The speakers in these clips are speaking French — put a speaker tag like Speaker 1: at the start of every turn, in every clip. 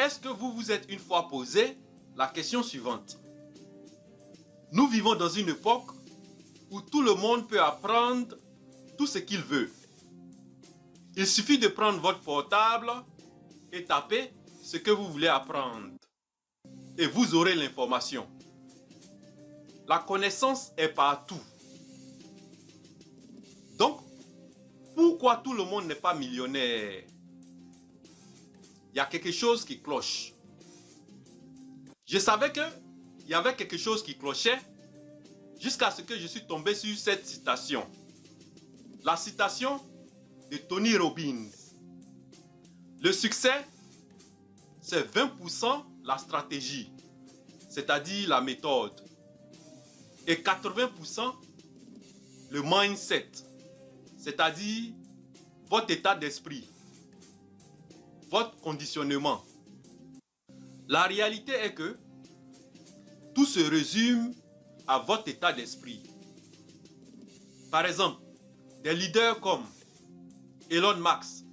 Speaker 1: Est-ce que vous vous êtes une fois posé la question suivante? Nous vivons dans une époque où tout le monde peut apprendre tout ce qu'il veut. Il suffit de prendre votre portable et taper ce que vous voulez apprendre. Et vous aurez l'information. La connaissance est partout. Donc, pourquoi tout le monde n'est pas millionnaire? Il y a quelque chose qui cloche. Je savais qu'il y avait quelque chose qui clochait jusqu'à ce que je suis tombé sur cette citation. La citation de Tony Robbins. Le succès, c'est 20% la stratégie, c'est-à-dire la méthode, et 80% le mindset, c'est-à-dire votre état d'esprit, votre conditionnement. La réalité est que tout se résume à votre état d'esprit. Par exemple, des leaders comme Elon Musk,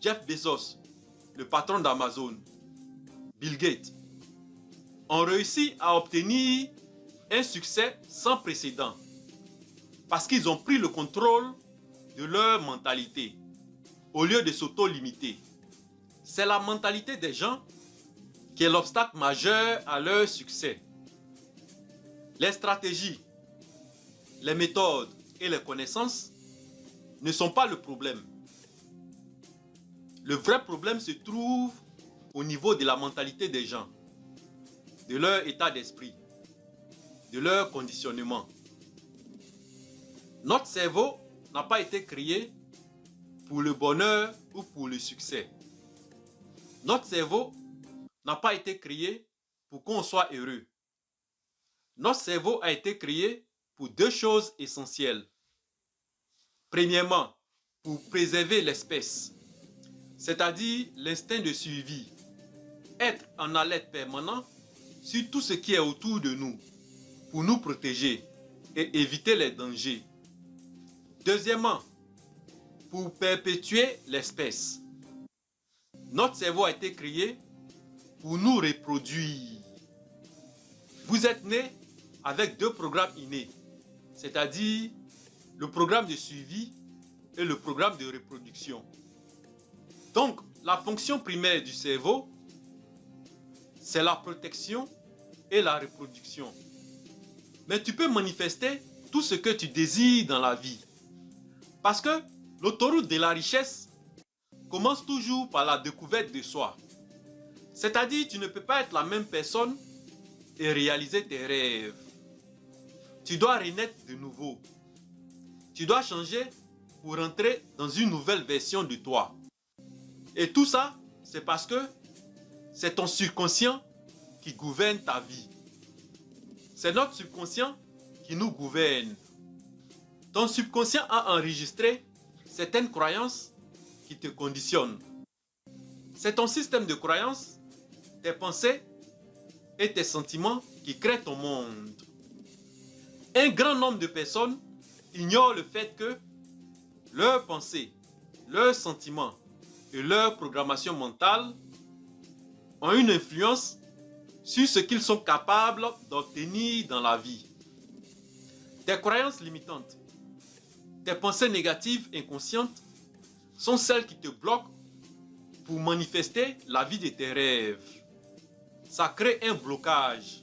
Speaker 1: Jeff Bezos, le patron d'Amazon, Bill Gates, ont réussi à obtenir un succès sans précédent parce qu'ils ont pris le contrôle de leur mentalité au lieu de s'auto-limiter. C'est la mentalité des gens qui est l'obstacle majeur à leur succès. Les stratégies, les méthodes et les connaissances ne sont pas le problème. Le vrai problème se trouve au niveau de la mentalité des gens, de leur état d'esprit, de leur conditionnement. Notre cerveau n'a pas été créé pour le bonheur ou pour le succès. Notre cerveau n'a pas été créé pour qu'on soit heureux. Notre cerveau a été créé pour deux choses essentielles. Premièrement, pour préserver l'espèce, c'est-à-dire l'instinct de survie, être en alerte permanent sur tout ce qui est autour de nous, pour nous protéger et éviter les dangers. Deuxièmement, pour perpétuer l'espèce. Notre cerveau a été créé pour nous reproduire. Vous êtes né avec deux programmes innés, c'est-à-dire le programme de suivi et le programme de reproduction. Donc, la fonction primaire du cerveau, c'est la protection et la reproduction. Mais tu peux manifester tout ce que tu désires dans la vie. Parce que l'autoroute de la richesse commence toujours par la découverte de soi. C'est-à-dire, tu ne peux pas être la même personne et réaliser tes rêves. Tu dois renaître de nouveau. Tu dois changer pour entrer dans une nouvelle version de toi. Et tout ça, c'est parce que c'est ton subconscient qui gouverne ta vie. C'est notre subconscient qui nous gouverne. Ton subconscient a enregistré certaines croyances qui te conditionnent. C'est ton système de croyances, tes pensées et tes sentiments qui créent ton monde. Un grand nombre de personnes ignorent le fait que leurs pensées, leurs sentiments et leur programmation mentale ont une influence sur ce qu'ils sont capables d'obtenir dans la vie. Tes croyances limitantes, tes pensées négatives inconscientes sont celles qui te bloquent pour manifester la vie de tes rêves. Ça crée un blocage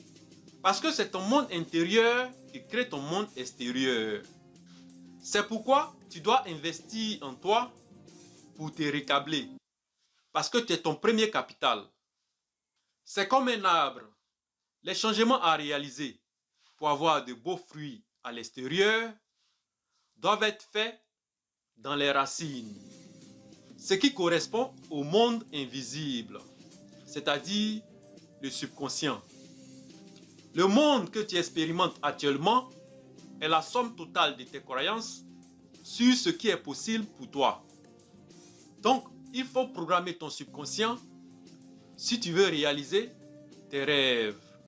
Speaker 1: parce que c'est ton monde intérieur qui crée ton monde extérieur. C'est pourquoi tu dois investir en toi pour te récabler parce que tu es ton premier capital. C'est comme un arbre. Les changements à réaliser pour avoir de beaux fruits à l'extérieur doivent être faits dans les racines. Ce qui correspond au monde invisible, c'est-à-dire le subconscient. Le monde que tu expérimentes actuellement est la somme totale de tes croyances sur ce qui est possible pour toi. Donc, il faut programmer ton subconscient si tu veux réaliser tes rêves.